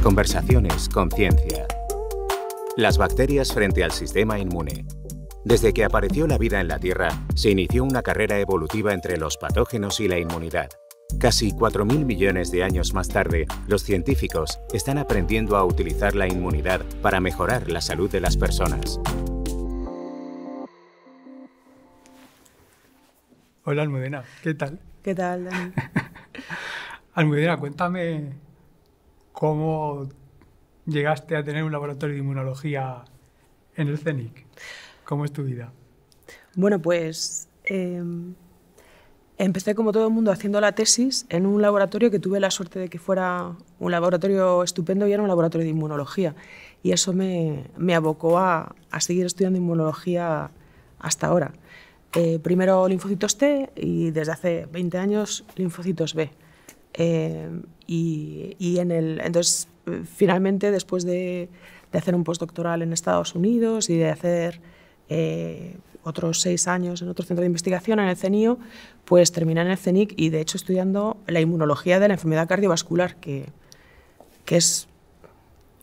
Conversaciones con ciencia. Las bacterias frente al sistema inmune. Desde que apareció la vida en la Tierra, se inició una carrera evolutiva entre los patógenos y la inmunidad. Casi 4.000 millones de años más tarde, los científicos están aprendiendo a utilizar la inmunidad para mejorar la salud de las personas. Hola Almudena, ¿qué tal? ¿Qué tal, Dani? Almudena, cuéntame cómo llegaste a tener un laboratorio de inmunología en el CENIC. ¿Cómo es tu vida? Bueno, pues empecé como todo el mundo haciendo la tesis en un laboratorio que tuve la suerte de que fuera un laboratorio estupendo y era un laboratorio de inmunología. Y eso me abocó a seguir estudiando inmunología hasta ahora. Primero linfocitos T y desde hace 20 años linfocitos B. Entonces, finalmente, después de hacer un postdoctoral en Estados Unidos y de hacer otros 6 años en otro centro de investigación, en el CENIO, pues terminé en el CENIC y, de hecho, estudiando la inmunología de la enfermedad cardiovascular, que es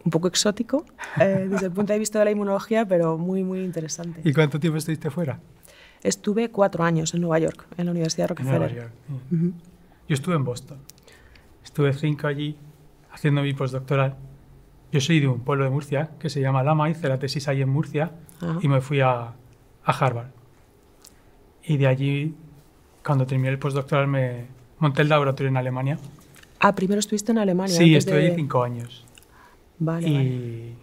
un poco exótico desde el punto de vista de la inmunología, pero muy, muy interesante. ¿Y cuánto tiempo estuviste fuera? Estuve 4 años en Nueva York, en la Universidad de Rockefeller. En Nueva York. Uh-huh. Yo estuve en Boston. Estuve 5 allí haciendo mi postdoctoral. Yo soy de un pueblo de Murcia que se llama Lama, hice la tesis ahí en Murcia y me fui a Harvard. Y de allí, cuando terminé el postdoctoral, me monté el laboratorio en Alemania. Ah, primero estuviste en Alemania. Sí, estuve ahí 5 años. Vale,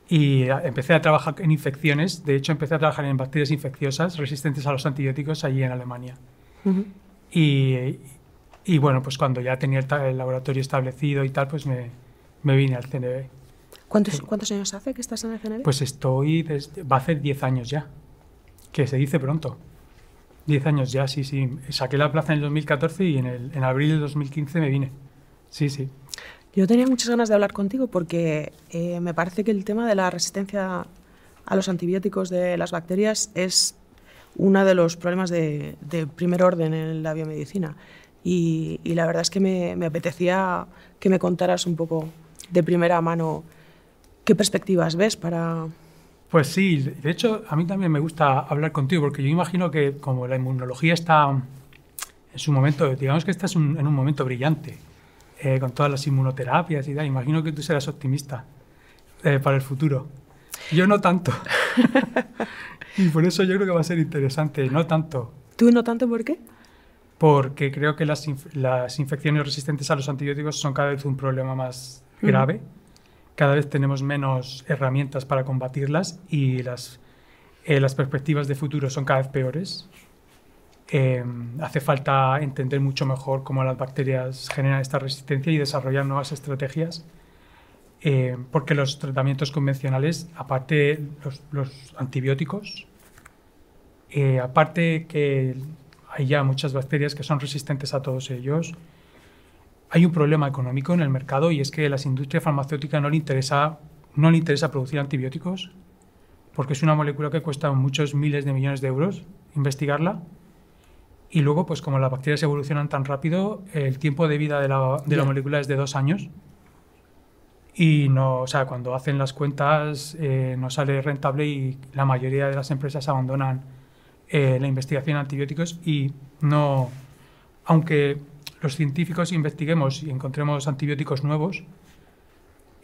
Y empecé a trabajar en infecciones. De hecho, empecé a trabajar en bacterias infecciosas resistentes a los antibióticos allí en Alemania. Uh-huh. Y bueno, pues cuando ya tenía el laboratorio establecido y tal, pues me vine al CNV. ¿Cuántos años hace que estás en el CNV? Pues va a hacer 10 años ya, que se dice pronto. 10 años ya, sí. Saqué la plaza en el 2014 y en abril del 2015 me vine. Sí. Yo tenía muchas ganas de hablar contigo porque me parece que el tema de la resistencia a los antibióticos de las bacterias es uno de los problemas de primer orden en la biomedicina. Y la verdad es que me apetecía que me contaras un poco de primera mano qué perspectivas ves para... Pues sí, de hecho a mí también me gusta hablar contigo porque yo imagino que como la inmunología está en su momento, digamos que estás en un momento brillante con todas las inmunoterapias y tal, imagino que tú serás optimista para el futuro. Yo no tanto. Y por eso yo creo que va a ser interesante, no tanto. ¿Tú no tanto por qué? Porque creo que las infecciones resistentes a los antibióticos son cada vez un problema más grave. Cada vez tenemos menos herramientas para combatirlas y las perspectivas de futuro son cada vez peores. Hace falta entender mucho mejor cómo las bacterias generan esta resistencia y desarrollar nuevas estrategias. Porque los tratamientos convencionales, aparte los antibióticos, aparte que hay ya muchas bacterias que son resistentes a todos ellos, hay un problema económico en el mercado y es que a las industrias farmacéuticas no le interesa producir antibióticos porque es una molécula que cuesta muchos miles de millones de euros investigarla y luego, pues como las bacterias evolucionan tan rápido, el tiempo de vida de la molécula es de 2 años y cuando hacen las cuentas no sale rentable y la mayoría de las empresas abandonan la investigación en antibióticos y no, aunque los científicos investiguemos y encontremos antibióticos nuevos,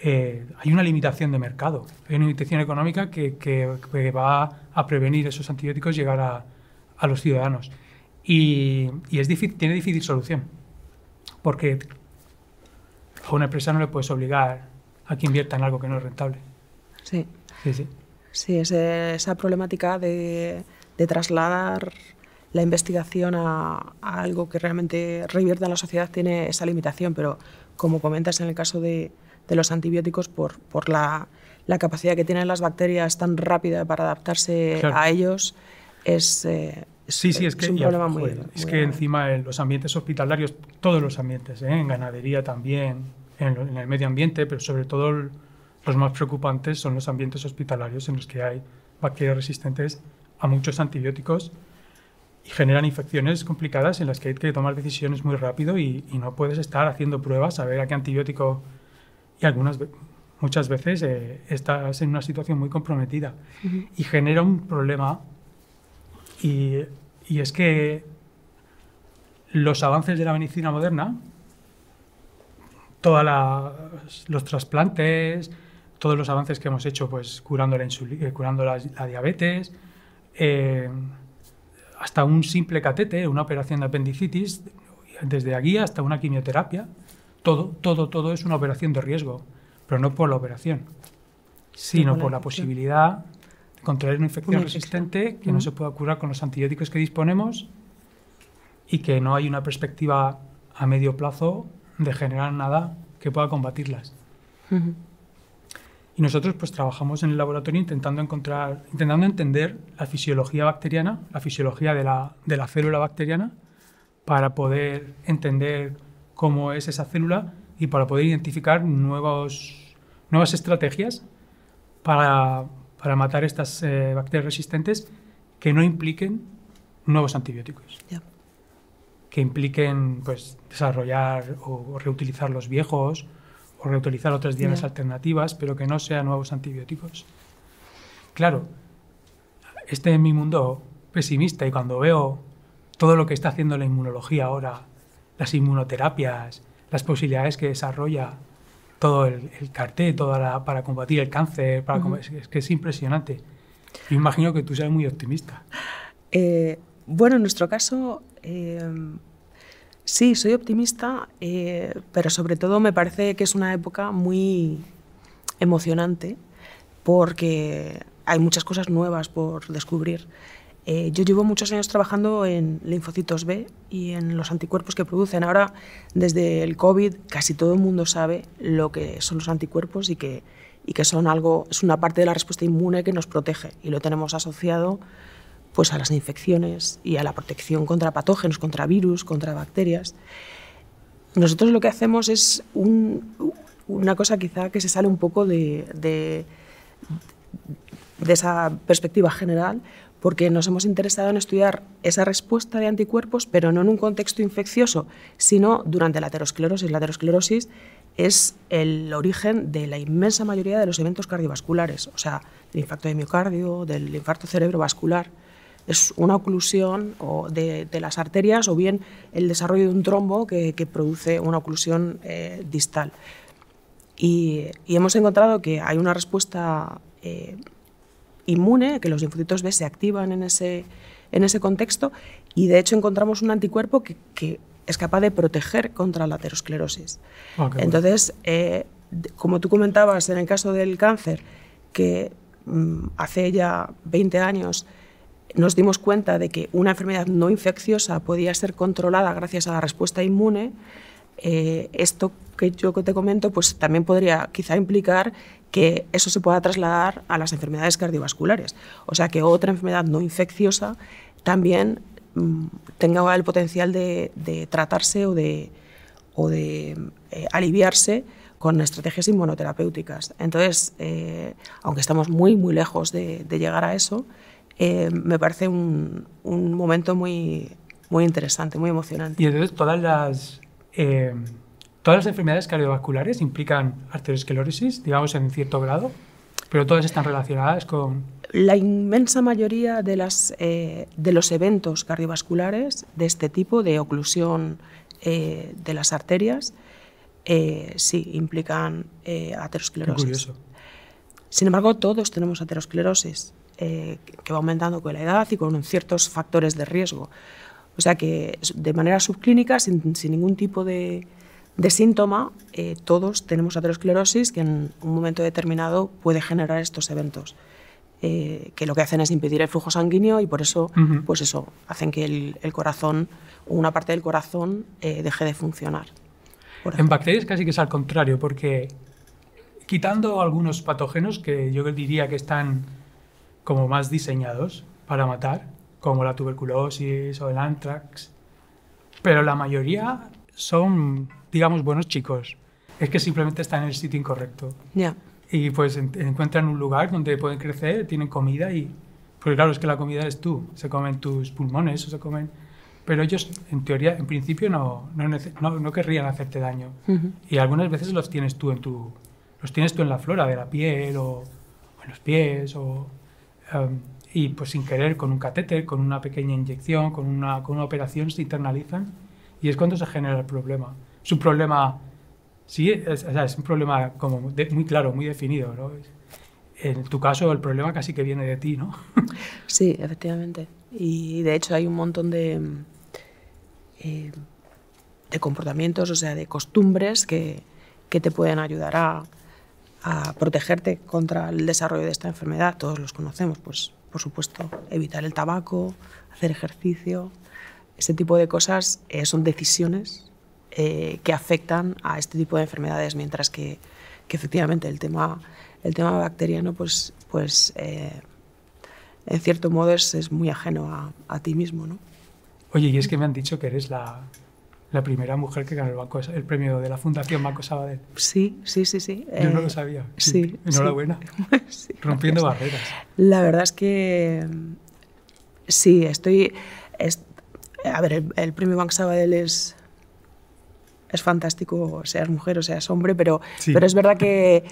hay una limitación de mercado, hay una limitación económica que va a prevenir esos antibióticos llegar a los ciudadanos. Y tiene difícil solución, porque a una empresa no le puedes obligar a que invierta en algo que no es rentable. Sí, esa problemática de trasladar la investigación a algo que realmente revierta en la sociedad tiene esa limitación, pero como comentas en el caso de los antibióticos, por la capacidad que tienen las bacterias tan rápida para adaptarse a ellos, es un problema muy grave. Es que encima los ambientes hospitalarios, todos los ambientes, en ganadería también, en el medio ambiente, pero sobre todo los más preocupantes son los ambientes hospitalarios en los que hay bacterias resistentes a muchos antibióticos y generan infecciones complicadas en las que hay que tomar decisiones muy rápido y no puedes estar haciendo pruebas a ver a qué antibiótico y muchas veces estás en una situación muy comprometida y genera un problema y es que los avances de la medicina moderna, los trasplantes, todos los avances que hemos hecho, pues curando la diabetes, hasta un simple catete, una operación de apendicitis, desde aquí hasta una quimioterapia, todo es una operación de riesgo, pero no por la operación, sino por la posibilidad de contraer una infección resistente que no se pueda curar con los antibióticos que disponemos y que no hay una perspectiva a medio plazo de generar nada que pueda combatirlas. Y nosotros pues trabajamos en el laboratorio intentando entender la fisiología bacteriana, la fisiología de la célula bacteriana, para poder entender cómo es esa célula y para poder identificar nuevas estrategias para matar estas bacterias resistentes que no impliquen nuevos antibióticos. Yeah. Que impliquen pues, desarrollar o reutilizar los viejos o reutilizar otras dianas alternativas, pero que no sean nuevos antibióticos. Claro, este es mi mundo pesimista y cuando veo todo lo que está haciendo la inmunología ahora, las inmunoterapias, las posibilidades que desarrolla todo el CAR-T, para combatir el cáncer, es que es impresionante. Yo imagino que tú seas muy optimista. Bueno, en nuestro caso, sí, soy optimista, pero sobre todo me parece que es una época muy emocionante porque hay muchas cosas nuevas por descubrir. Yo llevo muchos años trabajando en linfocitos B y en los anticuerpos que producen. Ahora, desde el COVID, casi todo el mundo sabe lo que son los anticuerpos y que son es una parte de la respuesta inmune que nos protege y lo tenemos asociado pues a las infecciones y a la protección contra patógenos, contra virus, contra bacterias. Nosotros lo que hacemos es una cosa quizá que se sale un poco de esa perspectiva general, porque nos hemos interesado en estudiar esa respuesta de anticuerpos, pero no en un contexto infeccioso, sino durante la aterosclerosis. La aterosclerosis es el origen de la inmensa mayoría de los eventos cardiovasculares, o sea, del infarto de miocardio, del infarto cerebrovascular. Es una oclusión de las arterias o bien el desarrollo de un trombo que produce una oclusión distal. Y hemos encontrado que hay una respuesta inmune, que los linfocitos B se activan en ese contexto y de hecho encontramos un anticuerpo que es capaz de proteger contra la aterosclerosis. Entonces, como tú comentabas en el caso del cáncer, que hace ya 20 años nos dimos cuenta de que una enfermedad no infecciosa podía ser controlada gracias a la respuesta inmune, esto que yo te comento pues también podría quizá implicar que eso se pueda trasladar a las enfermedades cardiovasculares. O sea, que otra enfermedad no infecciosa también tenga el potencial de tratarse o de aliviarse con estrategias inmunoterapéuticas. Entonces, aunque estamos muy, muy lejos de llegar a eso, me parece un momento muy, muy interesante, muy emocionante. Y entonces todas las enfermedades cardiovasculares implican arteriosclerosis, digamos, en cierto grado, pero todas están relacionadas con... La inmensa mayoría de los eventos cardiovasculares de este tipo, de oclusión de las arterias, sí, implican aterosclerosis. Qué curioso. Sin embargo, todos tenemos aterosclerosis, que va aumentando con la edad y con ciertos factores de riesgo. O sea que de manera subclínica, sin ningún tipo de síntoma, todos tenemos aterosclerosis que en un momento determinado puede generar estos eventos, que lo que hacen es impedir el flujo sanguíneo y por eso, pues eso, hacen que el corazón, una parte del corazón, deje de funcionar. En bacterias casi que es al contrario, porque quitando algunos patógenos que yo diría que están como más diseñados para matar, como la tuberculosis o el anthrax, pero la mayoría son, digamos, buenos chicos. Es que simplemente están en el sitio incorrecto. Yeah. Y pues encuentran un lugar donde pueden crecer, tienen comida y... Porque claro, es que la comida eres tú, se comen tus pulmones o se comen... Pero ellos, en teoría, en principio no querrían hacerte daño. Y algunas veces los tienes tú los tienes tú en la flora de la piel o en los pies y pues sin querer con un catéter, con una pequeña inyección, con una operación se internalizan y es cuando se genera el problema. Es un problema, sí, es un problema como muy claro, muy definido, ¿no? En tu caso el problema casi que viene de ti, ¿no? Sí, efectivamente. Y de hecho hay un montón de comportamientos, o sea, de costumbres que te pueden ayudar a protegerte contra el desarrollo de esta enfermedad. Todos los conocemos, pues por supuesto, evitar el tabaco, hacer ejercicio, ese tipo de cosas son decisiones que afectan a este tipo de enfermedades, mientras que efectivamente el tema bacteriano, pues en cierto modo es muy ajeno a ti mismo, ¿no? Oye, y es que me han dicho que eres la primera mujer que ganó el premio de la Fundación Banco Sabadell. Sí. Yo no lo sabía. Sí. Enhorabuena. Sí, rompiendo barreras. La verdad es que sí, a ver, el premio Banco Sabadell es fantástico, seas mujer o seas hombre, pero es verdad que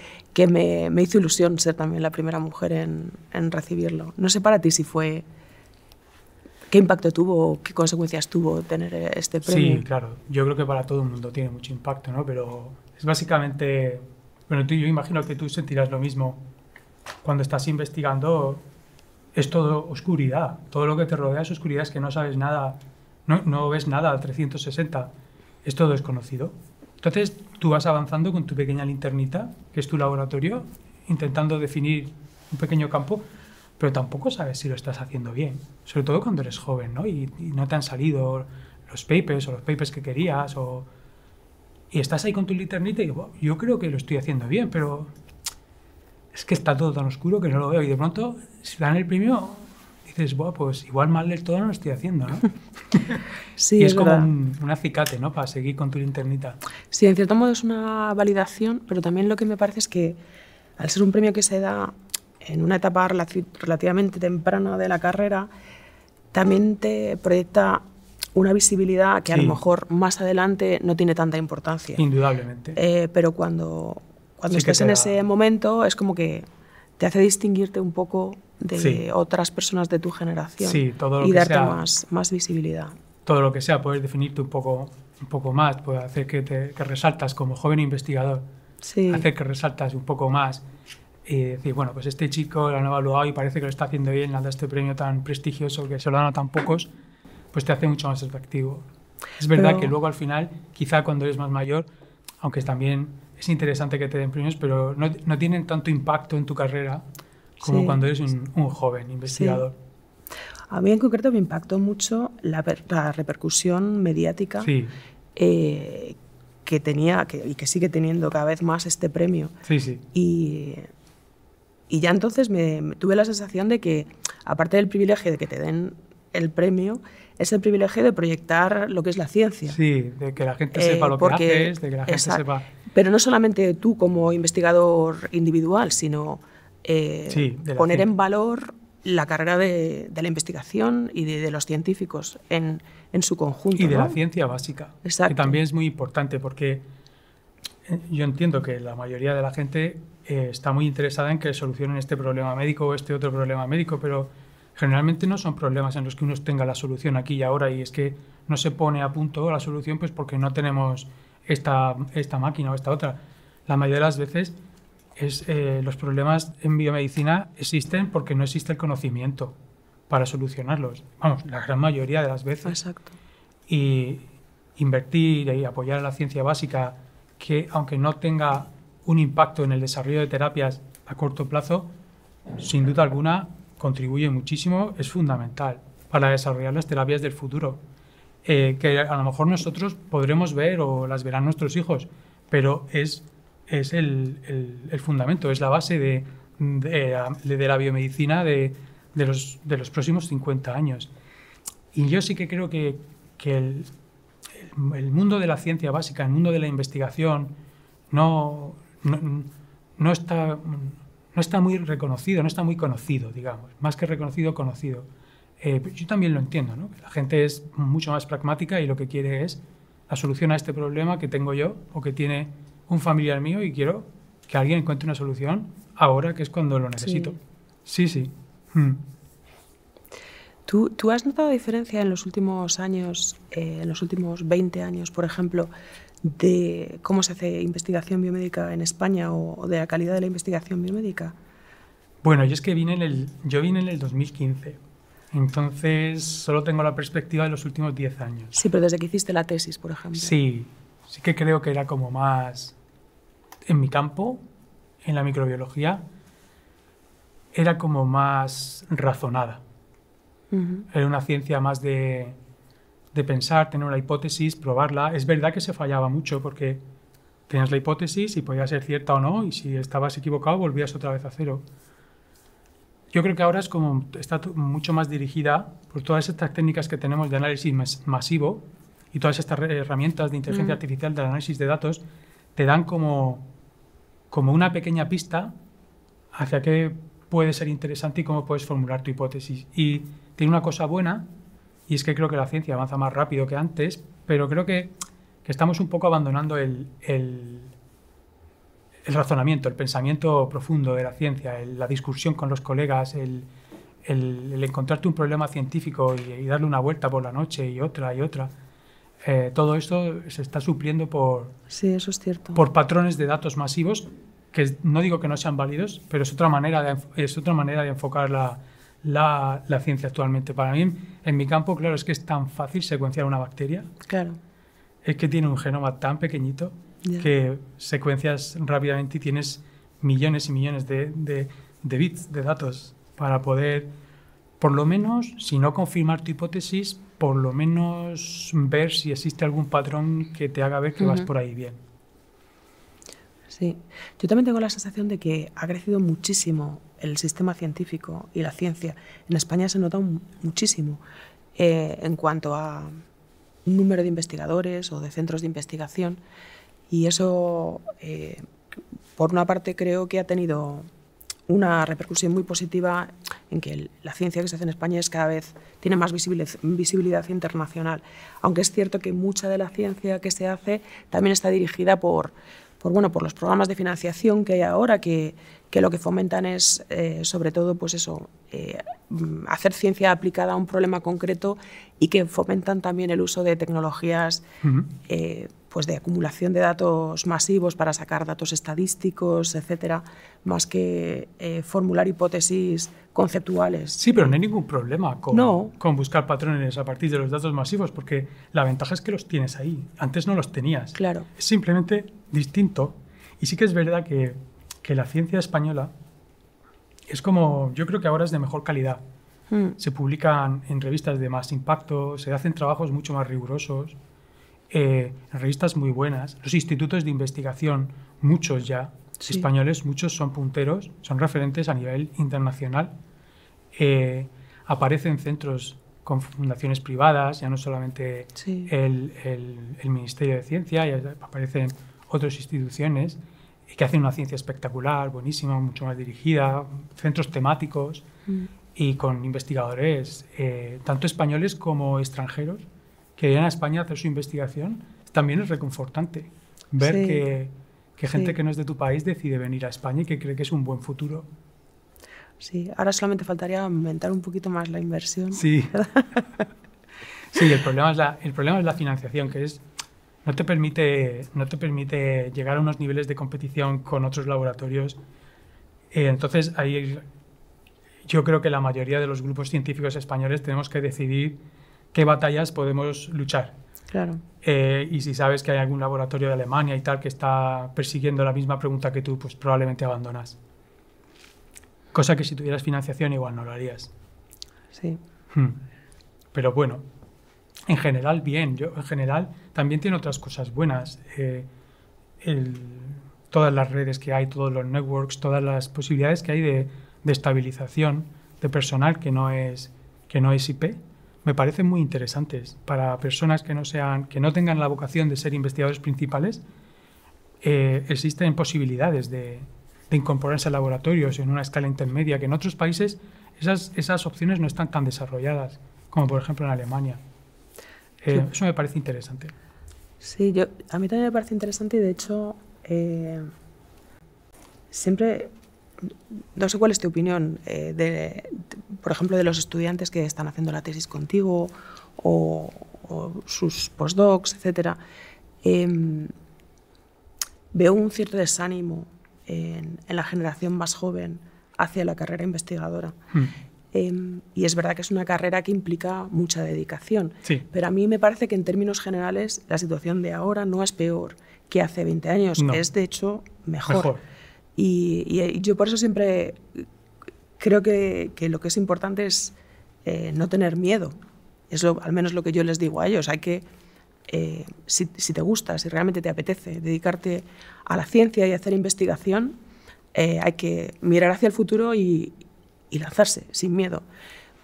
me hizo ilusión ser también la primera mujer en recibirlo. No sé para ti si fue... ¿Qué impacto tuvo, qué consecuencias tuvo tener este premio? Sí, claro. Yo creo que para todo el mundo tiene mucho impacto, ¿no? Pero es básicamente... Bueno, yo imagino que tú sentirás lo mismo. Cuando estás investigando es todo oscuridad. Todo lo que te rodea es oscuridad, es que no sabes nada, no ves nada al 360. Es todo desconocido. Entonces tú vas avanzando con tu pequeña linternita, que es tu laboratorio, intentando definir un pequeño campo, pero tampoco sabes si lo estás haciendo bien, sobre todo cuando eres joven, ¿no? Y no te han salido los papers que querías, y estás ahí con tu linternita y digo, yo creo que lo estoy haciendo bien, pero es que está todo tan oscuro que no lo veo, y de pronto, si dan el premio, dices, bueno, pues igual mal del todo no lo estoy haciendo, ¿no? Sí, y es como verdad. un acicate, ¿no? Para seguir con tu linternita. Sí, en cierto modo es una validación, pero también lo que me parece es que al ser un premio que se da en una etapa relativamente temprana de la carrera, también te proyecta una visibilidad que a lo mejor más adelante no tiene tanta importancia. Indudablemente. Pero cuando estás en ese momento es como que te hace distinguirte un poco de otras personas de tu generación y darte más visibilidad. Todo lo que sea, puedes definirte un poco más, puede hacer que resaltas como joven investigador, hacer que resaltas un poco más y decir, bueno, pues este chico lo han evaluado y parece que lo está haciendo bien, le han dado este premio tan prestigioso que se lo dan a tan pocos, pues te hace mucho más atractivo. Es verdad que luego al final, quizá cuando eres más mayor, aunque también es interesante que te den premios, pero no tienen tanto impacto en tu carrera como cuando eres un joven investigador. Sí. A mí en concreto me impactó mucho la repercusión mediática que tenía y que sigue teniendo cada vez más este premio. Sí. Y ya entonces tuve la sensación de que, aparte del privilegio de que te den el premio, es el privilegio de proyectar lo que es la ciencia. Sí, de que la gente sepa lo que haces, de que la gente sepa... Pero no solamente tú como investigador individual, sino poner en valor la carrera de la investigación y de los científicos en su conjunto. Y de la ciencia básica, Exacto. Que también es muy importante, porque yo entiendo que la mayoría de la gente está muy interesada en que solucionen este problema médico o este otro problema médico, pero generalmente no son problemas en los que uno tenga la solución aquí y ahora, y es que no se pone a punto la solución pues porque no tenemos esta máquina o esta otra. La mayoría de las veces los problemas en biomedicina existen porque no existe el conocimiento para solucionarlos. Vamos, la gran mayoría de las veces. Exacto. Y invertir y apoyar a la ciencia básica, que aunque no tenga un impacto en el desarrollo de terapias a corto plazo, sin duda alguna contribuye muchísimo, es fundamental para desarrollar las terapias del futuro, que a lo mejor nosotros podremos ver o las verán nuestros hijos, pero es el fundamento, es la base de la biomedicina de los próximos 50 años. Y yo sí que creo que el mundo de la ciencia básica, el mundo de la investigación, no está muy reconocido, no está muy conocido, digamos. Más que reconocido, conocido. Yo también lo entiendo, ¿no? La gente es mucho más pragmática y lo que quiere es la solución a este problema que tengo yo o que tiene un familiar mío y quiero que alguien encuentre una solución ahora, que es cuando lo necesito. Sí, sí. ¿Tú has notado diferencia en los últimos años, en los últimos 20 años, por ejemplo, de cómo se hace investigación biomédica en España o de la calidad de la investigación biomédica? Bueno, yo es que yo vine en el 2015, entonces solo tengo la perspectiva de los últimos 10 años. Sí, pero desde que hiciste la tesis, por ejemplo. Sí que creo que era como más, en mi campo, en la microbiología, era como más razonada. Era una ciencia más de pensar, tener una hipótesis, probarla. Es verdad que se fallaba mucho porque tenías la hipótesis y podía ser cierta o no, y si estabas equivocado volvías otra vez a cero. Yo creo que ahora está mucho más dirigida por todas estas técnicas que tenemos de análisis masivo y todas estas herramientas de inteligencia artificial del análisis de datos te dan como una pequeña pista hacia qué puede ser interesante y cómo puedes formular tu hipótesis. Y tiene una cosa buena, y es que creo que la ciencia avanza más rápido que antes, pero creo que estamos un poco abandonando el razonamiento, el pensamiento profundo de la ciencia, la discusión con los colegas, el encontrarte un problema científico y darle una vuelta por la noche y otra y otra. Todo esto se está supliendo sí, eso es cierto, por patrones de datos masivos que no digo que no sean válidos, pero es otra manera de enfocar la ciencia actualmente. Para mí, en mi campo, claro, es que es tan fácil secuenciar una bacteria. Claro. Es que tiene un genoma tan pequeñito que secuencias rápidamente y tienes millones y millones de bits de datos para poder, por lo menos, si no confirmar tu hipótesis, por lo menos ver si existe algún patrón que te haga ver que vas por ahí bien. Sí, yo también tengo la sensación de que ha crecido muchísimo el sistema científico y la ciencia. En España se nota muchísimo en cuanto a un número de investigadores o de centros de investigación, y eso, por una parte, creo que ha tenido una repercusión muy positiva en que la ciencia que se hace en España cada vez tiene más visibilidad internacional, aunque es cierto que mucha de la ciencia que se hace también está dirigida por los programas de financiación que hay ahora, que lo que fomentan es, sobre todo, pues eso, hacer ciencia aplicada a un problema concreto, y que fomentan también el uso de tecnologías pues de acumulación de datos masivos para sacar datos estadísticos, etcétera, más que formular hipótesis conceptuales. Sí, pero no hay ningún problema con buscar patrones a partir de los datos masivos, porque la ventaja es que los tienes ahí. Antes no los tenías. Claro. Es simplemente distinto. Y sí que es verdad que la ciencia española es como, yo creo que ahora es de mejor calidad. Se publican en revistas de más impacto, se hacen trabajos mucho más rigurosos, en revistas muy buenas. Los institutos de investigación, muchos ya, españoles, muchos son punteros, son referentes a nivel internacional. Aparecen centros con fundaciones privadas, ya no solamente el Ministerio de Ciencia, ya aparecen otras instituciones que hacen una ciencia espectacular, buenísima, mucho más dirigida, centros temáticos y con investigadores, tanto españoles como extranjeros, que vienen a España a hacer su investigación. También es reconfortante ver que gente que no es de tu país decide venir a España y que cree que es un buen futuro. Sí, ahora solamente faltaría aumentar un poquito más la inversión. Sí. Sí, el problema es la financiación, que no te permite llegar a unos niveles de competición con otros laboratorios. Entonces, ahí yo creo que la mayoría de los grupos científicos españoles tenemos que decidir qué batallas podemos luchar. Claro. Y si sabes que hay algún laboratorio de Alemania y tal que está persiguiendo la misma pregunta que tú, pues probablemente abandonas. Cosa que si tuvieras financiación igual no lo harías. Sí. Pero bueno, en general bien. En general también tiene otras cosas buenas. Todas las redes que hay, todos los networks, todas las posibilidades que hay de estabilización de personal que no es IP, me parecen muy interesantes para personas que no tengan la vocación de ser investigadores principales. Existen posibilidades de incorporarse a laboratorios en una escala intermedia, que en otros países esas opciones no están tan desarrolladas, como por ejemplo en Alemania. Eso me parece interesante. Sí, a mí también me parece interesante, y de hecho siempre, no sé cuál es tu opinión, por ejemplo, de los estudiantes que están haciendo la tesis contigo o sus postdocs, etc. Veo un cierto desánimo en la generación más joven hacia la carrera investigadora. Y es verdad que es una carrera que implica mucha dedicación, sí. Pero a mí me parece que en términos generales la situación de ahora no es peor que hace 20 años, no. Es de hecho mejor. Y yo por eso siempre creo que lo que es importante es no tener miedo. Es al menos lo que yo les digo a ellos. Hay que, si te gusta, si realmente te apetece dedicarte a la ciencia y hacer investigación, hay que mirar hacia el futuro y lanzarse sin miedo.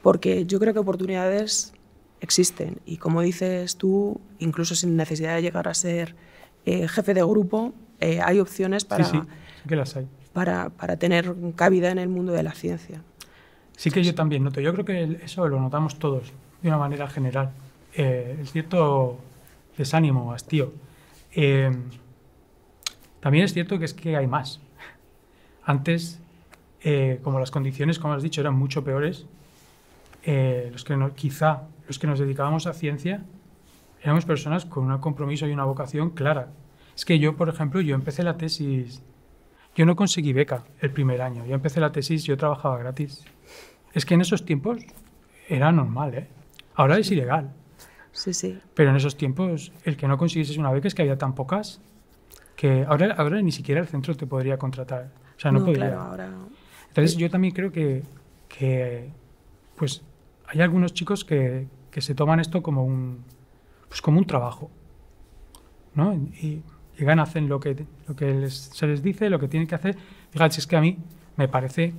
Porque yo creo que oportunidades existen. Y como dices tú, incluso sin necesidad de llegar a ser jefe de grupo, hay opciones para... Sí, que las hay. Para tener cabida en el mundo de la ciencia. Sí que yo también noto. Yo creo que eso lo notamos todos de una manera general. Es cierto desánimo, hastío. También es cierto que es que hay más. Antes, como las condiciones, como has dicho, eran mucho peores, quizá los que nos dedicábamos a ciencia éramos personas con un compromiso y una vocación clara. Es que yo, por ejemplo, yo empecé la tesis... Yo no conseguí beca el primer año. Yo empecé la tesis, yo trabajaba gratis. Es que en esos tiempos era normal, ¿eh? Ahora es ilegal. Sí, sí. Pero en esos tiempos, el que no consiguieses una beca es que había tan pocas que ahora ni siquiera el centro te podría contratar. O sea, no podría. Claro, ahora... Entonces yo también creo que pues hay algunos chicos que se toman esto como un trabajo, ¿no? Y llegan, hacen lo que se les dice, lo que tienen que hacer. Fíjate, es que a mí me parece...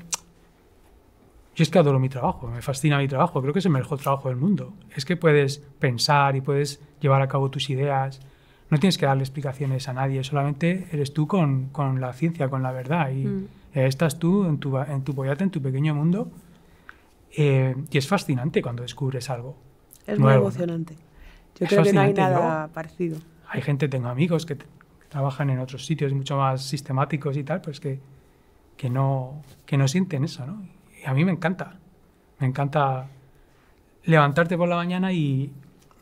Yo es que adoro mi trabajo, me fascina mi trabajo, creo que es el mejor trabajo del mundo. Es que puedes pensar y puedes llevar a cabo tus ideas, no tienes que darle explicaciones a nadie, solamente eres tú con la ciencia, con la verdad. Y estás tú en tu boyate, en tu pequeño mundo, y es fascinante cuando descubres algo. Es nuevo, muy emocionante. ¿no? Yo creo que no hay nada parecido. Hay gente, tengo amigos que trabajan en otros sitios mucho más sistemáticos y tal, pues que no sienten eso, ¿no? Y a mí me encanta levantarte por la mañana y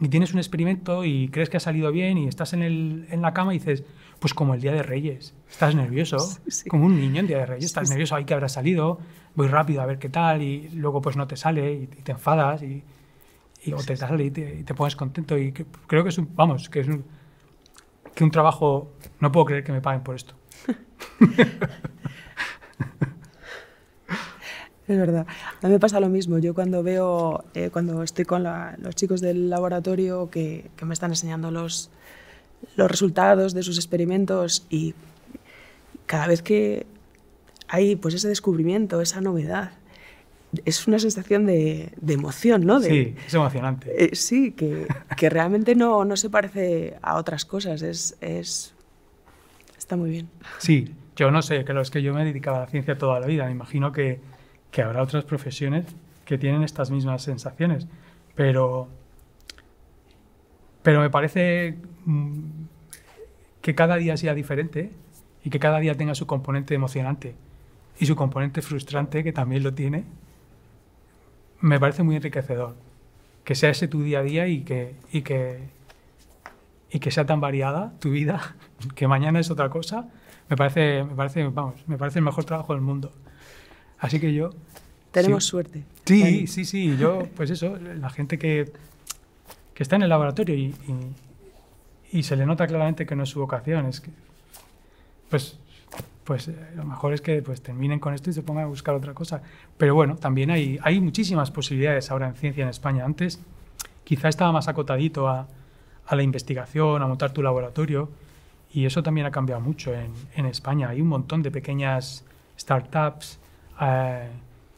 tienes un experimento y crees que ha salido bien y estás en la cama y dices, pues como el Día de Reyes, estás nervioso, sí. Como un niño en Día de Reyes, estás nervioso, ay, que habrá salido, voy rápido a ver qué tal y luego pues no te sale y te enfadas o te sale y te pones contento y creo que es un trabajo, no puedo creer que me paguen por esto. Es verdad. A mí me pasa lo mismo. Yo cuando veo, cuando estoy con los chicos del laboratorio que me están enseñando los resultados de sus experimentos y cada vez que hay pues ese descubrimiento, esa novedad, es una sensación de emoción, ¿no? Sí, es emocionante. Sí, que realmente no se parece a otras cosas. Está muy bien. Sí, yo no sé, claro, es que yo me he dedicado a la ciencia toda la vida. Me imagino que habrá otras profesiones que tienen estas mismas sensaciones. Pero me parece que cada día sea diferente y que cada día tenga su componente emocionante y su componente frustrante, que también lo tiene. Me parece muy enriquecedor que sea ese tu día a día y que sea tan variada tu vida, que mañana es otra cosa. Me parece el mejor trabajo del mundo. Así que yo... Tenemos suerte. Sí. Yo, pues eso, la gente que está en el laboratorio y se le nota claramente que no es su vocación, es que pues lo mejor es que pues terminen con esto y se pongan a buscar otra cosa. Pero bueno, también hay muchísimas posibilidades ahora en ciencia en España. Antes quizá estaba más acotadito a la investigación, a montar tu laboratorio, y eso también ha cambiado mucho en España. Hay un montón de pequeñas startups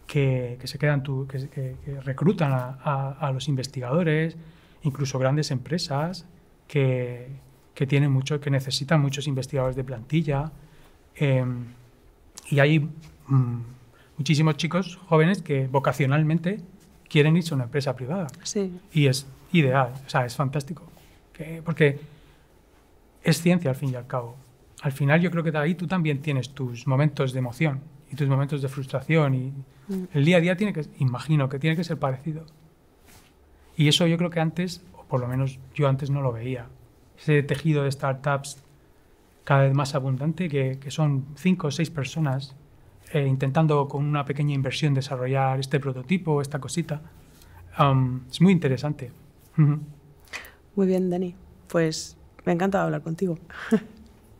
que se quedan que reclutan a los investigadores, incluso grandes empresas que necesitan muchos investigadores de plantilla, y hay muchísimos chicos jóvenes que vocacionalmente quieren irse a una empresa privada. Sí. Y es ideal, o sea, es fantástico, porque es ciencia al fin y al cabo. al final yo creo que ahí tú también tienes tus momentos de emoción y tus momentos de frustración y el día a día imagino que tiene que ser parecido. Y eso yo creo que antes, o por lo menos yo antes no lo veía. Ese tejido de startups cada vez más abundante, que son 5 o 6 personas intentando con una pequeña inversión desarrollar este prototipo, esta cosita. Es muy interesante. Muy bien, Dani. Pues me ha encantado hablar contigo.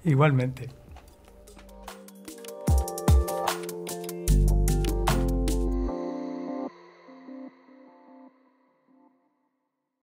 Igualmente.